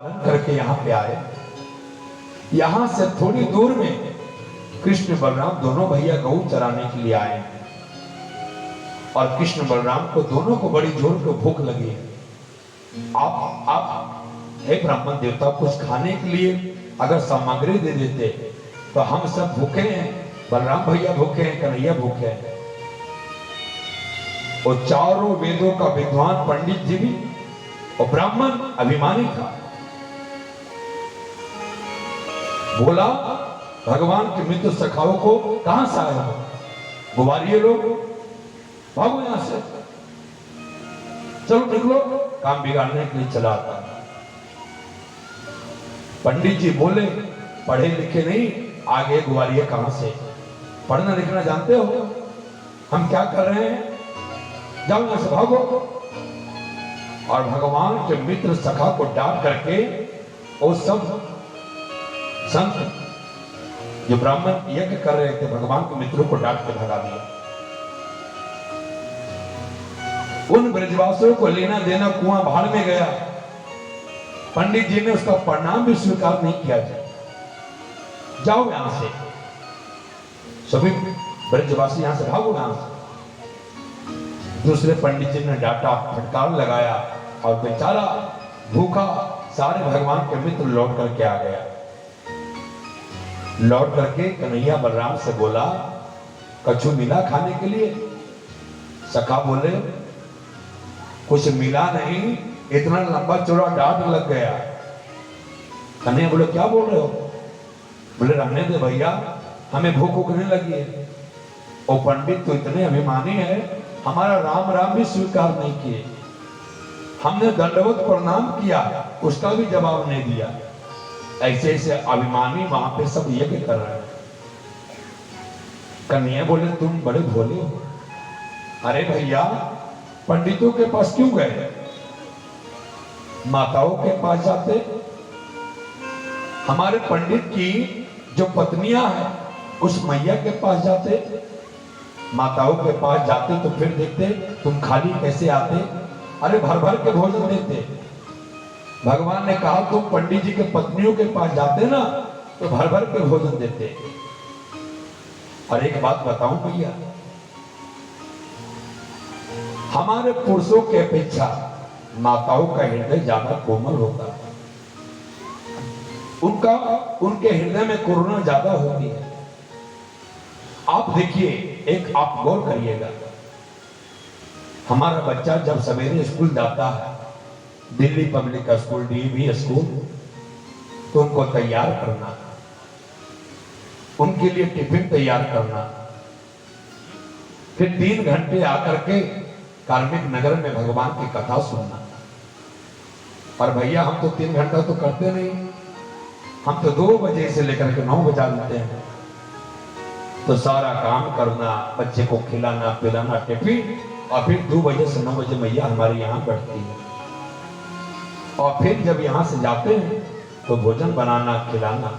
करके यहाँ पे आए। यहाँ से थोड़ी दूर में कृष्ण बलराम दोनों भैया गऊ चराने के लिए आए और कृष्ण बलराम को दोनों को बड़ी जोर को भूख लगी। आप हे ब्राह्मण देवता, कुछ खाने के लिए अगर सामग्री दे देते तो हम सब भूखे हैं, बलराम भैया भूखे हैं, कन्हैया भूखे हैं। और चारों वेदों का विद्वान पंडित जी भी और ब्राह्मण अभिमानी था। बोला, भगवान के मित्र सखाओं को कहां से आए हो? गुवारिये लोग, भागो यहां से, चलो निकलो, काम बिगाड़ने के लिए चला आता। पंडित जी बोले, पढ़े लिखे नहीं, आगे गुवारिये कहां से? पढ़ना लिखना जानते हो? हम क्या कर रहे हैं? जाओ यहां से, भागो। और भगवान के मित्र सखा को डांट करके वो सब संत जो ब्राह्मण यज्ञ कर रहे थे भगवान के मित्रों को डांट के भगा दिया। उन ब्रजवासियों को लेना देना कुआं भाड़ में गया। पंडित जी ने उसका प्रणाम भी स्वीकार नहीं किया। जाओ यहां से, सभी ब्रजवासी यहां से भागो यहां से। दूसरे पंडित जी ने डांटा, फटकार लगाया और बेचारा भूखा सारे भगवान के मित्र लौट करके आ गया। लौट करके कन्हैया बलराम से बोला, कछु मिला खाने के लिए? सखा बोले, कुछ मिला नहीं, इतना लंबा चौड़ा डांट लग गया। कन्हैया बोले, क्या बोल रहे हो? बोले, रहने दे भैया, हमें भूख उगने लगी है। और पंडित तो इतने अभिमानी है, हमारा राम राम भी स्वीकार नहीं किए। हमने दंडवत प्रणाम किया, उसका भी जवाब नहीं दिया। ऐसे ऐसे अभिमानी वहां पे सब यज्ञ कर रहे हैं। कन्हैया बोले, तुम बड़े भोले हो। अरे भैया, पंडितों के पास क्यों गए? माताओं के पास जाते। हमारे पंडित की जो पत्नियां हैं उस मैया के पास जाते। माताओं के पास जाते तो फिर देखते तुम खाली कैसे आते। अरे भर भर के भोजन देते। भगवान ने कहा तुम पंडित जी के पत्नियों के पास जाते ना तो भर भर के भोजन देते। और एक बात बताऊं भैया, हमारे पुरुषों की अपेक्षा माताओं का हृदय ज्यादा कोमल होता है। उनके हृदय में करुणा ज्यादा होती है। आप देखिए, एक आप गौर करिएगा, हमारा बच्चा जब सवेरे स्कूल जाता है, Delhi public school, DV school, तो उनको तैयार करना, उनके लिए टिफिन तैयार करना, फिर 3 घंटे आकर के कार्मिक नगर में भगवान की कथा सुनना। और भैया हम तो 3 घंटा तो करते नहीं, हम तो 2 बजे से लेकर के 9 बजा देते हैं। तो सारा काम करना, बच्चे को खिलाना पिलाना, टिफिन, और फिर 2 बजे से 9 बजे मैया हमारे यहाँ बैठती है। और फिर जब यहां से जाते हैं तो भोजन बनाना खिलाना,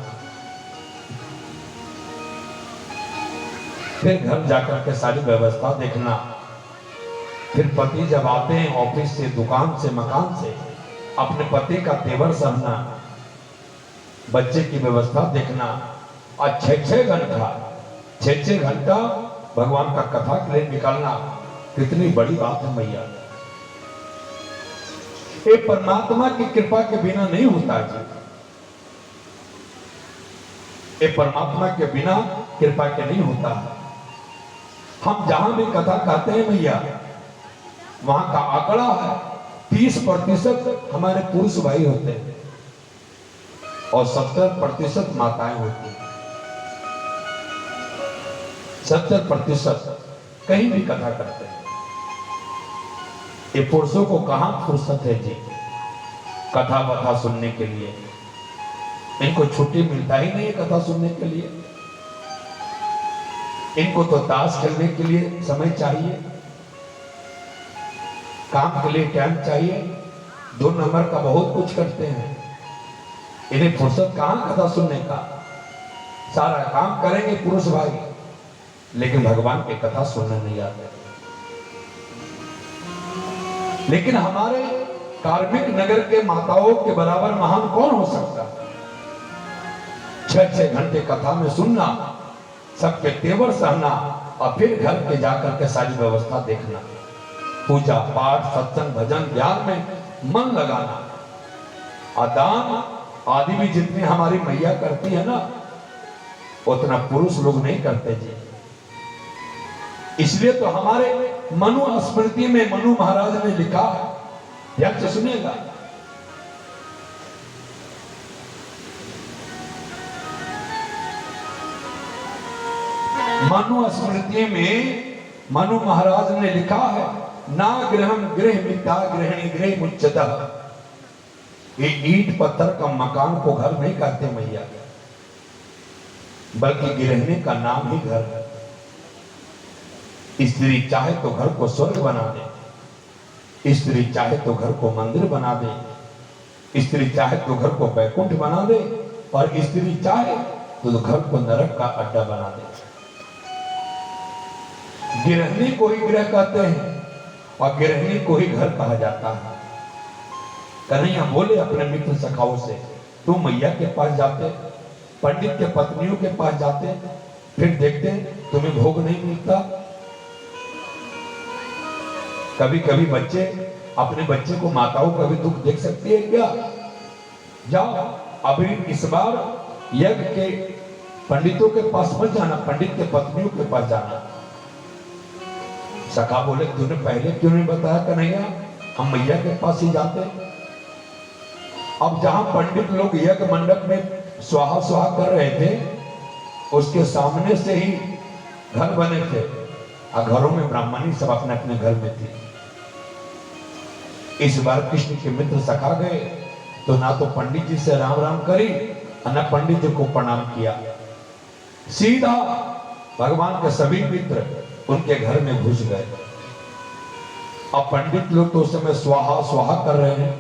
फिर घर जाकर के सारी व्यवस्था देखना। फिर पति जब आते हैं ऑफिस से, दुकान से, मकान से, अपने पति का तेवर सहना, बच्चे की व्यवस्था देखना। और 6-6 घंटा भगवान का कथा के लिए निकालना, कितनी बड़ी बात है मैया। ये परमात्मा की कृपा के बिना नहीं होता जी। ये परमात्मा के बिना कृपा के नहीं होता। हम जहां भी कथा कहते हैं भैया, वहां का आंकड़ा है 30% हमारे पुरुष भाई होते हैं और 70% माताएं होती हैं। 70% कहीं भी कथा करते हैं। ये पुरुषों को कहां फुर्सत है जी कथा वथा सुनने के लिए? इनको छुट्टी मिलता ही नहीं है कथा सुनने के लिए। इनको तो ताश खेलने के लिए समय चाहिए, काम के लिए टाइम चाहिए, 2 नंबर का बहुत कुछ करते हैं। इन्हें फुर्सत कहां कथा सुनने का? सारा काम करेंगे पुरुष भाई, लेकिन भगवान की कथा सुनने नहीं आते। लेकिन हमारे कार्मिक नगर के माताओं के बराबर महान कौन हो सकता? 6-6 घंटे कथा में सुनना, सबके तेवर सहना और फिर घर के जाकर के सारी व्यवस्था देखना, पूजा पाठ सत्संग भजन ध्यान में मन लगाना। दान आदि भी जितनी हमारी मैया करती है ना, उतना पुरुष लोग नहीं करते जी। इसलिए तो हमारे मनु स्मृति में मनु महाराज ने लिखा है, ध्यान से सुनिएगा। मनु स्मृति में मनु महाराज ने लिखा है, ना गृहम गृह मिता गृहिणी गृह मुच्यतः। ये ईंट पत्थर का मकान को घर नहीं कहते मैया, बल्कि गृहिणी का नाम ही घर है। स्त्री चाहे तो घर को स्वर्ग बना दे, स्त्री चाहे तो घर को मंदिर बना दे, स्त्री चाहे तो घर को बैकुंठ बना दे, और स्त्री चाहे तो घर को नरक का अड्डा बना दे। गृहिणी को ही गृह कहते हैं और गृहिणी को ही घर कहा जाता है। कन्हैया बोले अपने मित्र सखाओं से, तुम मैया के पास जाते, पंडित के पत्नियों के पास जाते, फिर देखते तुम्हें भोग नहीं मिलता। कभी कभी बच्चे अपने बच्चे को माताओं का भी दुख देख सकती है क्या? जाओ अभी इस बार यज्ञ के पंडितों के पास मत जाना, पंडित के पत्नियों के पास जाना। सखा बोले, तूने पहले क्यों नहीं बताया कन्हैया, हम मैया के पास ही जाते। अब जहां पंडित लोग यज्ञ मंडप में स्वाहा स्वाहा कर रहे थे, उसके सामने से ही घर बने थे और घरों में ब्राह्मणी सब अपने अपने घर में थी। इस बार कृष्ण के मित्र सखा गए तो ना तो पंडित जी से राम राम करी और ना पंडित जी को प्रणाम किया, सीधा भगवान के सभी मित्र उनके घर में घुस गए। अब पंडित लोग तो उस समय स्वाहा स्वाहा कर रहे हैं,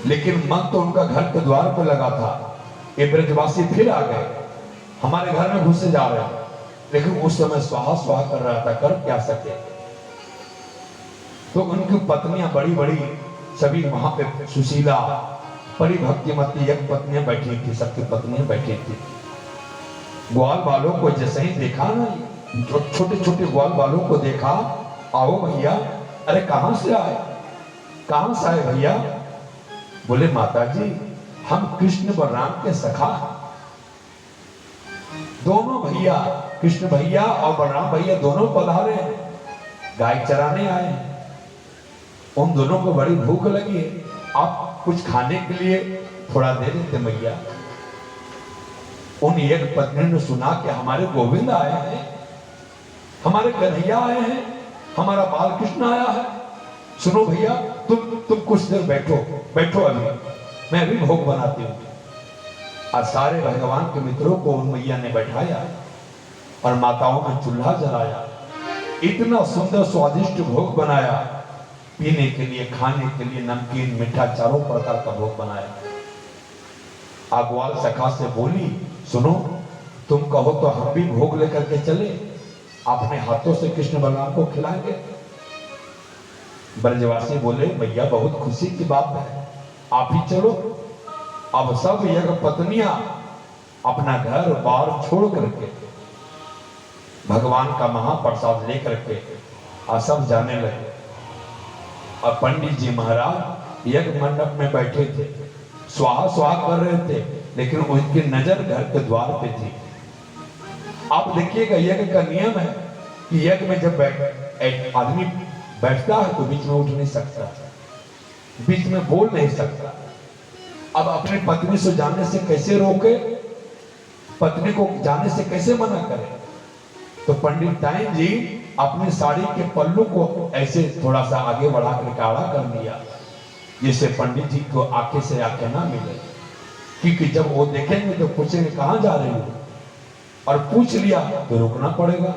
लेकिन मन तो उनका घर के द्वार पर लगा था। ये ब्रजवासी फिर आ गए, हमारे घर में घुसे जा रहे हैं, लेकिन उस समय स्वाहा स्वाहा कर रहा था, कर क्या सके। तो उनकी पत्नियां बड़ी बड़ी सभी वहां पे सुशीला परिभक्तिमती एक पत्नियां बैठी थी, सबकी पत्नियां बैठी थी। ग्वाल बालों को जैसे ही देखा ना, छोटे छोटे ग्वाल बालों को देखा, आओ भैया। अरे कहां से आए, कहां से आए भैया? बोले माता जी हम कृष्ण बलराम के सखा, दोनों भैया कृष्ण भैया और बलराम भैया दोनों पधारे हैं, गाय चराने आए हैं। उन दोनों को बड़ी भूख लगी है, आप कुछ खाने के लिए थोड़ा दे देते मैया। उन एक पत्नी ने सुना कि हमारे गोविंद आए हैं, हमारे कन्हैया आए हैं, हमारा बाल कृष्ण आया है। सुनो भैया, तुम कुछ देर बैठो बैठो, अभी मैं अभी भोग बनाती हूँ। आज सारे भगवान के मित्रों को उन मैया ने बैठाया और माताओं ने चूल्हा जलाया, इतना सुंदर स्वादिष्ट भोग बनाया, पीने के लिए खाने के लिए नमकीन मीठा चारों प्रकार का भोग बनाया। आग्वाल सखा से बोली, सुनो तुम कहो तो हम भी भोग लेकर के चले, अपने हाथों से कृष्ण बलराम को खिलाएंगे। ब्रजवासी बोले, भैया बहुत खुशी की बात है, आप ही चलो। अब सब यज्ञ पत्नियां अपना घर बार छोड़ करके भगवान का महाप्रसाद लेकर के सब जाने लगे। और पंडित जी महाराज यज्ञ मंडप में बैठे थे, स्वाहा स्वाहा कर रहे थे, लेकिन उनकी नजर घर के द्वार पे थी। आप देखिएगा यज्ञ का नियम है कि यज्ञ में जब आदमी बैठता है तो बीच में उठ नहीं सकता, बीच में बोल नहीं सकता। अब अपनी पत्नी से जाने से कैसे रोके, पत्नी को जाने से कैसे मना करे? तो पंडित ताइन जी अपनी साड़ी के पल्लू को ऐसे थोड़ा सा आगे बढ़ा कर काढ़ा कर लिया, जिससे पंडित जी को आंखें से आंखें ना मिले, क्योंकि जब वो देखेंगे तो पूछेंगे कहां जा रही हो, और पूछ लिया तो रुकना पड़ेगा,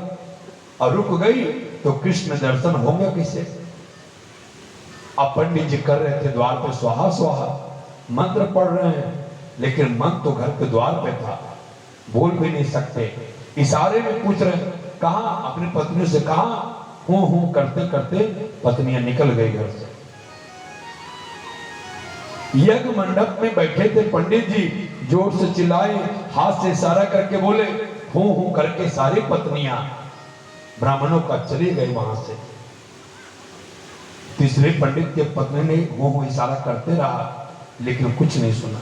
और रुक गई तो कृष्ण दर्शन होंगे किसे? अब पंडित जी कर रहे थे द्वार पे स्वाहा स्वाहा, मंत्र पढ़ रहे हैं, लेकिन मन तो घर के द्वार पे था, बोल भी नहीं सकते, इशारे में पूछ रहे हैं कहां, अपनी पत्नी से कहां, हूं करते करते पत्नियां निकल गई घर से। यज्ञ मंडप में बैठे थे पंडित जी, जोर से चिल्लाए, हाथ से इशारा करके बोले, हूं हूं करके सारी पत्नियां ब्राह्मणों का चली गई वहां से। तीसरे पंडित के पत्नी ने हूं इशारा करते रहा, लेकिन कुछ नहीं सुना।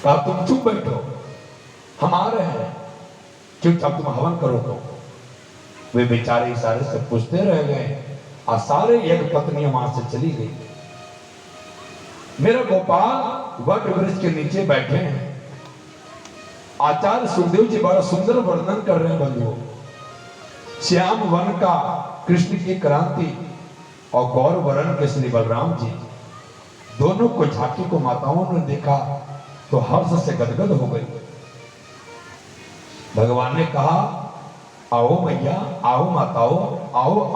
कहा तुम चुप बैठो, हम आ रहे हैं, चुपचाप तुम हवन करो। तो वे बेचारे इशारे से पूछते रह गए और सारे यज्ञ पत्नियां वहां से चली गई। मेरा गोपाल वट वृक्ष के नीचे बैठे हैं। आचार्य सुखदेव जी बड़ा सुंदर वर्णन कर रहे हैं बंधुओं। श्याम वन का कृष्ण की क्रांति और गौर वर्ण के श्री बलराम जी, दोनों को झांकी को माताओं ने देखा तो हर्ष से गदगद हो गई। भगवान ने कहा, आओ मैया, आओ माताओं, आओ।